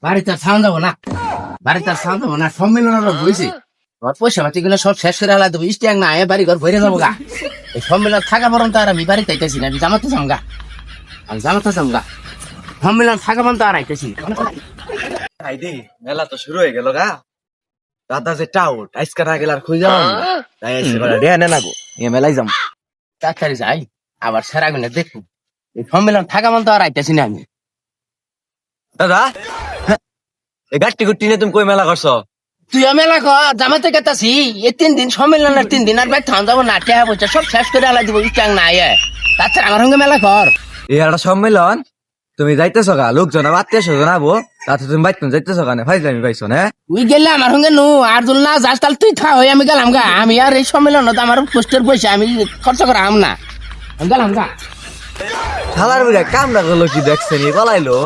বাড়িতে আর সাউন্ড যাবো না, বাড়িতে আর সাউন্ড যাবো না, সম্মেলন বইছি আমার পয়সা পাতি গুলো সব শেষ করে আলাদা দেবো, স্ট্যাং না বাড়ি ঘর ভরে যাবো গা। এই সম্মেলন থাকা পর্যন্ত আর আমি বাড়িতে আইতেছি না, আমি জামাতে যামগা, আমি জামাতে যামগা, সম্মেলন থাকা পর্যন্ত আর আইতেছি না। আইদি মেলা তো শুরু হয়ে গেল গা। দাদা যে টাউট আইসকা না গেলে আর খুঁজে যাবো না, তাই এসে করে রে নে নাগো এ মেলাই যাম। তাড়াতাড়ি যাই, আবার সেরা গুলো দেখুন, এই সম্মেলন থাকা পর্যন্ত আর আইতেছি না আমি। দাদা এই গাট্টি গুট্টি নিয়ে তুমি কই মেলা করছো? তুই মেলা কর, জামাতে গেতাছি এই 3 দিন সম্মেলনের 3 দিন, আর ভাই থাম যাবো না, টেহা পয়সা সব শেষ করে আলাই দিব, স্ট্যাং না তাছাড়া আমার সঙ্গে মেলা কর। এই একটা সম্মেলন তুমি যাইতেছো গা, লোকজন আত্মীয় স্বজন আবো, তাতে তুমি বাইতুন যাইতেছো গানে ফাইজলামি পাইছো না? তুই গেলে আমার সঙ্গে নু, আর যদি না যাস তাহলে তুই থা হয়ে আমি গেলাম গা, আমি আর এই সম্মেলনত আমার পোস্টের পয়সা আমি খরচ করা আম না, আমি গেলাম গা। শালার বিরা কামড়া গেলো কি দেখছেন, পালাইলো।